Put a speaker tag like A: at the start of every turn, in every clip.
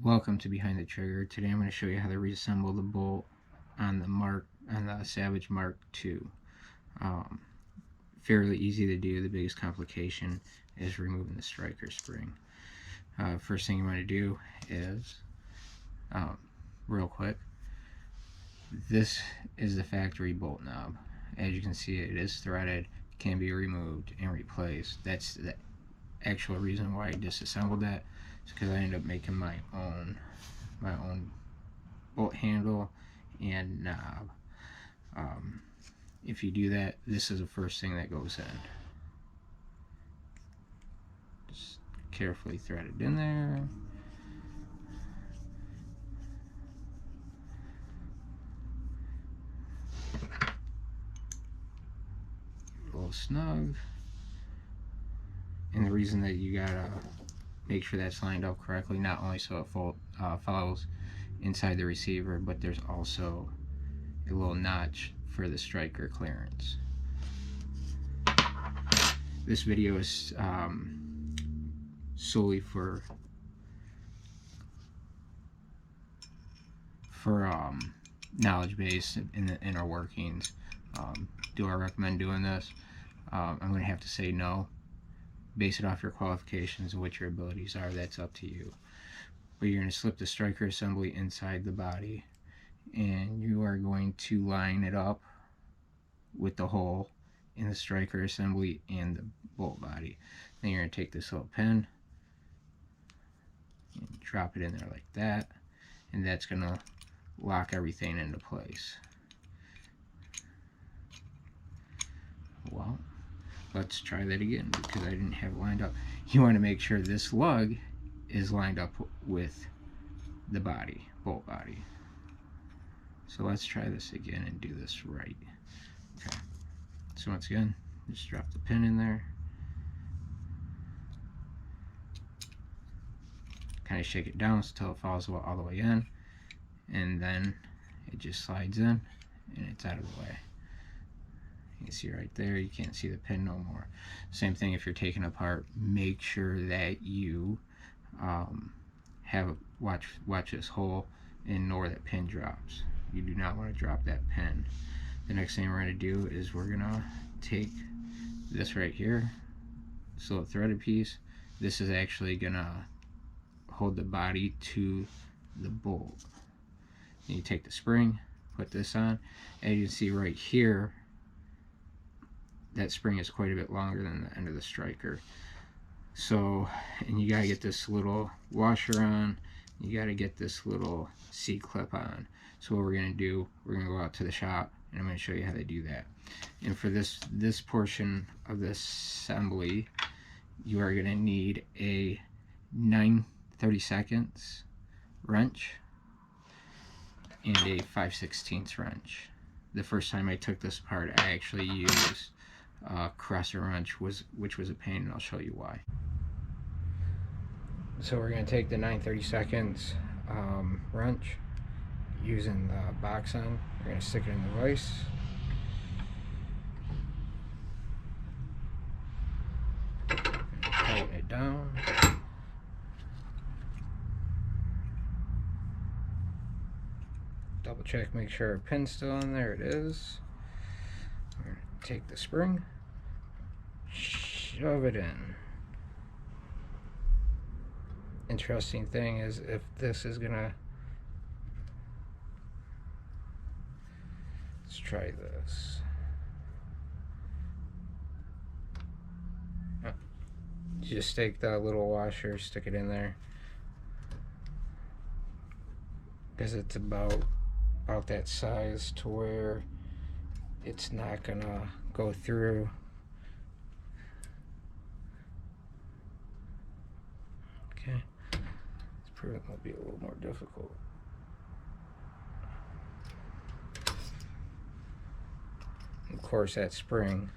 A: Welcome to Behind the Trigger. Today I'm going to show you how to reassemble the bolt on the Savage Mark II. Fairly easy to do. The biggest complication is removing the striker spring. First thing you want to do is, real quick, this is the factory bolt knob. As you can see, it is threaded, can be removed and replaced. That's the actual reason why I disassembled that. It's because I ended up making my own bolt handle and knob. If you do that, this is the first thing that goes in. Just carefully thread it in there. A little snug. And the reason that you gotta make sure that's lined up correctly, not only so it follows inside the receiver, but there's also a little notch for the striker clearance. This video is solely for knowledge base in the inner workings. Do I recommend doing this? I'm going to have to say no. Base it off your qualifications and what your abilities are. That's up to you. But you're going to slip the striker assembly inside the body, and you are going to line it up with the hole in the striker assembly and the bolt body. Then you're going to take this little pin and drop it in there like that, and that's going to lock everything into place. Well, let's try that again because I didn't have it lined up. You want to make sure this lug is lined up with the body, bolt body. So let's try this again and do this right. Okay. So once again, just drop the pin in there. Kind of shake it down until it falls all the way in. And then it just slides in and it's out of the way. You can see right there, you can't see the pin no more. Same thing if you're taking it apart, make sure that you watch this hole and know where that pin drops. You do not want to drop that pin. The next thing we're going to do is we're going to take this right here, this little threaded piece. This is actually going to hold the body to the bolt. Then you take the spring, put this on, and you can see right here that spring is quite a bit longer than the end of the striker. So, and you gotta get this little washer on, you gotta get this little C-clip on. So what we're gonna do, we're gonna go out to the shop and I'm gonna show you how to do that. And for this portion of this assembly, you are gonna need a 9/32 wrench and a 5/16 wrench. The first time I took this apart, I actually used crosser wrench, which was a pain, and I'll show you why. So we're going to take the 9/32 wrench using the box on. We're going to stick it in the vise. Tighten it down. Double check, make sure our pin's still in there. It is. We're going to take the spring, shove it in. Interesting thing is, if this is gonna, let's try this. Just take the little washer, stick it in there, because it's about that size to where it's not gonna go through. Okay, this part will be a little more difficult. Of course, that spring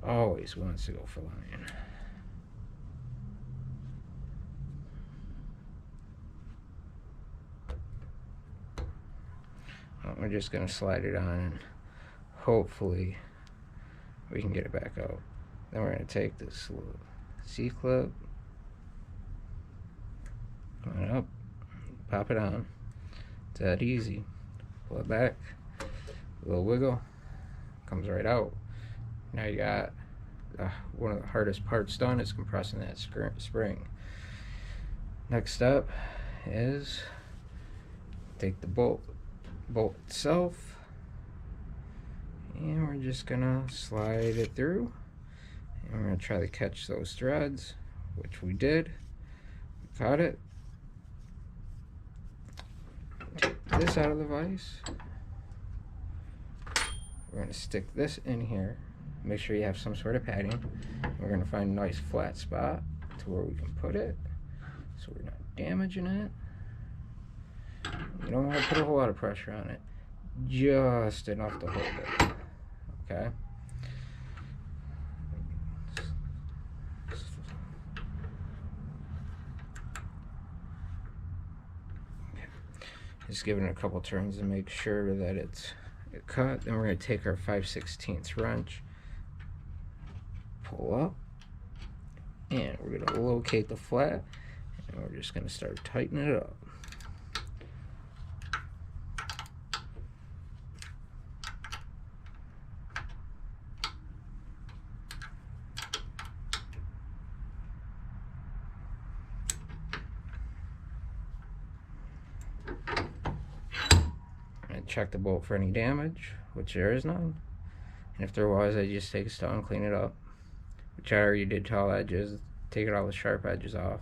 A: always wants to go flying. We're just going to slide it on and hopefully we can get it back out. Then we're going to take this little C-clip, come on up, pop it on. It's that easy. Pull it back, a little wiggle, comes right out. Now you got one of the hardest parts done is compressing that spring. Next step is take the bolt itself, and we're just gonna slide it through, and we're gonna try to catch those threads, which we did. We caught it. Take this out of the vise. We're gonna stick this in here. Make sure you have some sort of padding. We're gonna find a nice flat spot to where we can put it, so we're not damaging it. You don't want to put a whole lot of pressure on it, just enough to hold it. Okay. Just giving it a couple turns to make sure that it's cut. Then we're going to take our 5/16 wrench, pull up, and we're going to locate the flat, and we're just going to start tightening it up. Check the bolt for any damage, which there is none, and if there was, I just take a stone, clean it up, which I already did to all edges, take all the sharp edges off,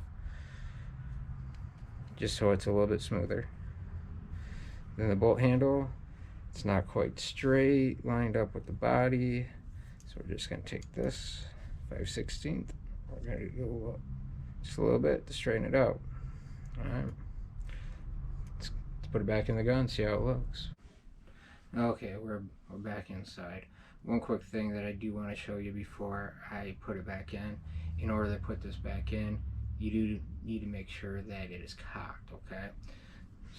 A: just so it's a little bit smoother. Then the bolt handle, it's not quite straight, lined up with the body, so we're just going to take this 5/16, we're going to go up just a little bit to straighten it out. Alright, let's put it back in the gun, see how it looks. Okay, we're back inside. One quick thing that I do want to show you before I put it back in order to put this back in, you do need to make sure that it is cocked, okay?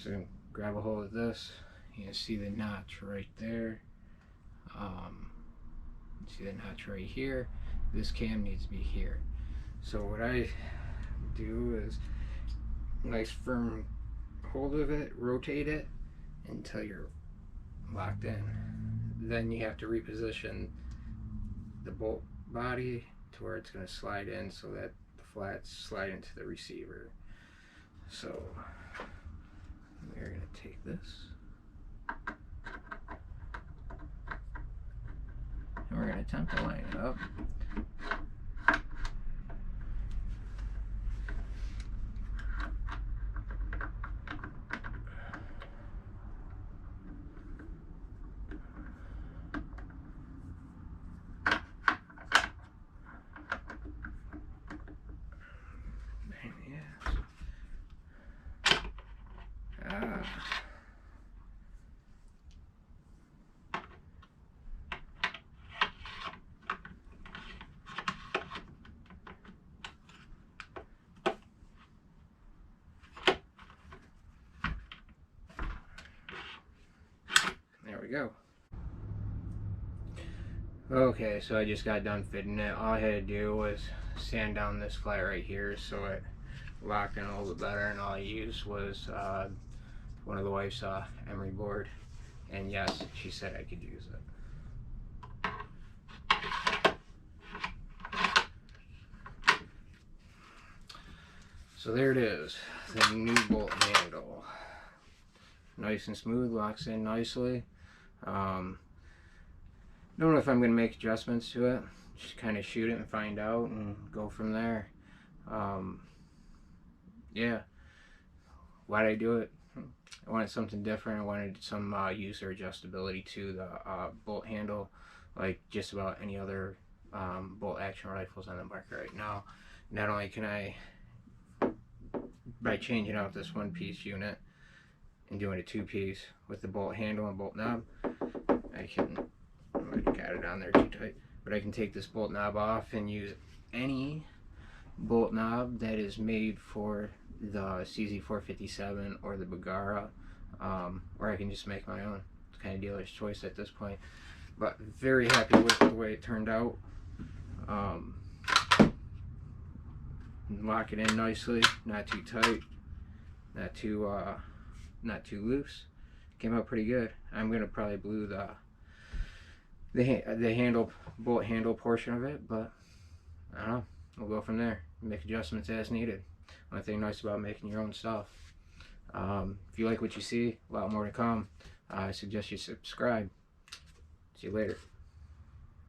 A: So grab a hold of this, you can see the notch right there. See the notch right here. This cam needs to be here. So what I do is nice firm hold of it, rotate it until you're locked in. Then you have to reposition the bolt body to where it's going to slide in so that the flats slide into the receiver. So we're going to take this and we're going to attempt to line it up. There we go. Okay, so I just got done fitting it. All I had to do was sand down this flat right here so it locked in a little bit better, and all I used was one of the wife's emery board, and yes, she said I could use it. So there it is, the new bolt handle. Nice and smooth, locks in nicely. Don't know if I'm going to make adjustments to it. Just kind of shoot it and find out and go from there. Yeah. Why did I do it? I wanted something different. I wanted some user adjustability to the bolt handle, like just about any other bolt action rifles on the market right now. Not only can I, by changing out this one piece unit and doing a two piece with the bolt handle and bolt knob, I got it on there too tight, but I can take this bolt knob off and use any bolt knob that is made for the CZ457 or the Bagara, or I can just make my own. It's kind of dealer's choice at this point, but very happy with the way it turned out. Lock it in nicely, not too tight, not too loose. Came out pretty good. I'm gonna probably glue the handle, bolt handle portion of it, but I don't know. We'll go from there. Make adjustments as needed. One thing nice about making your own stuff. If you like what you see, a lot more to come. I suggest you subscribe. See you later.